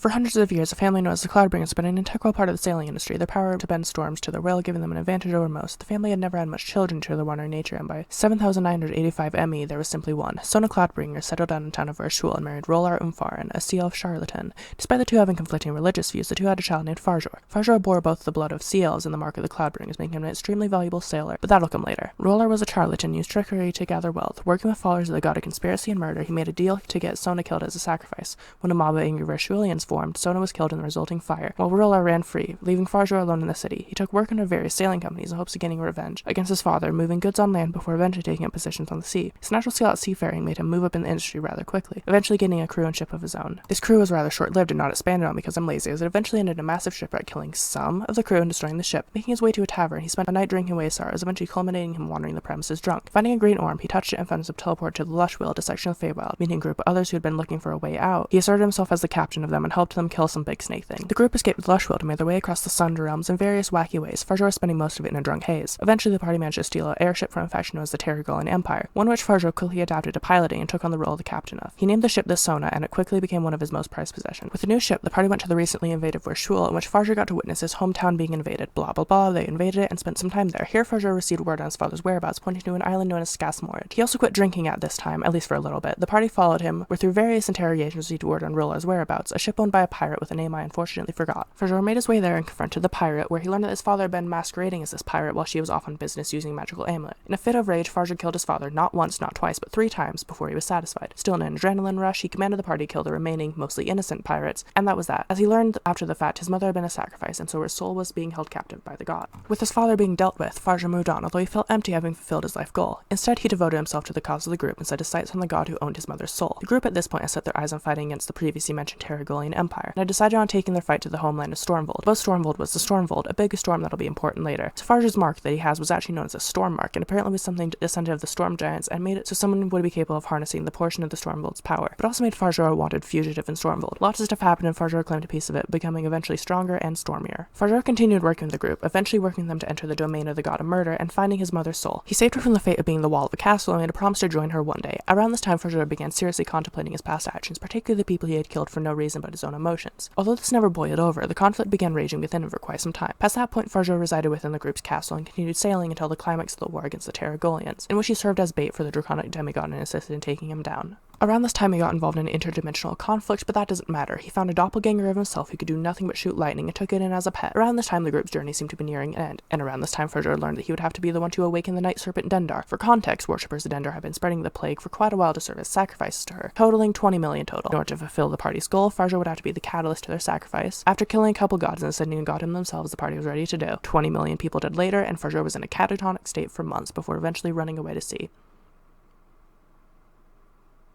For hundreds of years, a family known as the Cloudbringers has been an integral part of the sailing industry, their power to bend storms to their will giving them an advantage over most. The family had never had much children due to their wandering nature, and by 7,985 ME, there was simply one. Sona Cloudbringer settled down in the town of Vershul and married Rolar Umfarin, a sea elf charlatan. Despite the two having conflicting religious views, the two had a child named Farjor. Farjor bore both the blood of sea elves and the mark of the Cloudbringers, making him an extremely valuable sailor, but that'll come later. Rolar was a charlatan and used trickery to gather wealth. Working with followers of the god of conspiracy and murder, he made a deal to get Sona killed as a sacrifice. When a mob of angry Vershulians formed, Sona was killed in the resulting fire, while Rolar ran free, leaving Farjor alone in the city. He took work under various sailing companies in hopes of gaining revenge against his father, moving goods on land before eventually taking up positions on the sea. His natural skill at seafaring made him move up in the industry rather quickly, eventually gaining a crew and ship of his own. This crew was rather short-lived and not expanded on because I'm lazy, as it eventually ended in a massive shipwreck, killing some of the crew and destroying the ship. Making his way to a tavern, he spent a night drinking away his sorrows, eventually culminating him wandering the premises drunk. Finding a green orb, he touched it and found himself teleported to the Lush Wheel, a section of Feywild. Meeting a group of others who had been looking for a way out, he asserted himself as the captain of them and helped them kill some big snake thing. The group escaped the Lush Wheel and made their way across the Sunder Realms in various wacky ways, Farjor spending most of it in a drunk haze. Eventually, the party managed to steal an airship from a faction known as the Terragolian Empire, one which Farjor quickly adapted to piloting and took on the role of the captain of. He named the ship the Sona, and it quickly became one of his most prized possessions. With the new ship, the party went to the recently invaded Vershul, in which Farjor got to witness his hometown being invaded. Blah blah blah, they invaded it and spent some time there. Here, Farjor received word on his father's whereabouts, pointing to an island known as Skasmorad. He also quit drinking at this time, at least for a little bit. The party followed him, where through various interrogations received word on Rolar's whereabouts, a ship owned by a pirate with a name I unfortunately forgot. Farjor made his way there and confronted the pirate, where he learned that his father had been masquerading as this pirate while she was off on business using a magical amulet. In a fit of rage, Farjor killed his father not once, not twice, but 3 times before he was satisfied. Still in an adrenaline rush, he commanded the party to kill the remaining, mostly innocent pirates, and that was that. As he learned after the fact, his mother had been a sacrifice, and so her soul was being held captive by the god. With his father being dealt with, Farjor moved on, although he felt empty having fulfilled his life goal. Instead, he devoted himself to the cause of the group and set his sights on the god who owned his mother's soul. The group at this point had set their eyes on fighting against the previously mentioned Terragolian Empire, and had decided on taking their fight to the homeland of Stormvold. Above Stormvold was the Stormvold, a big storm that'll be important later. So Farjor's mark that he has was actually known as a storm mark, and apparently was something descendant of the storm giants, and made it so someone would be capable of harnessing the portion of the Stormvold's power, but also made Farjor a wanted fugitive in Stormvold. Lots of stuff happened, and Farjor claimed a piece of it, becoming eventually stronger and stormier. Farjor continued working with the group, eventually working them to enter the domain of the god of murder and finding his mother's soul. He saved her from the fate of being the wall of a castle and made a promise to join her one day. Around this time, Farjor began seriously contemplating his past actions, particularly the people he had killed for no reason but his own emotions. Although this never boiled over, the conflict began raging within him for quite some time. Past that point, Farjor resided within the group's castle and continued sailing until the climax of the war against the Terragolians, in which he served as bait for the draconic demigod and assisted in taking him down. Around this time, he got involved in an interdimensional conflict, but that doesn't matter. He found a doppelganger of himself who could do nothing but shoot lightning and took it in as a pet. Around this time, the group's journey seemed to be nearing an end, and around this time, Farjor learned that he would have to be the one to awaken the night serpent Dendar. For context, worshippers of Dendar have been spreading the plague for quite a while to serve as sacrifices to her, totaling 20 million total. In order to fulfill the party's goal, Farjor would have to be the catalyst to their sacrifice. After killing a couple gods and ascending a god him themselves, the party was ready to do. 20 million people dead later, and Farjor was in a catatonic state for months before eventually running away to sea.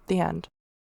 The end.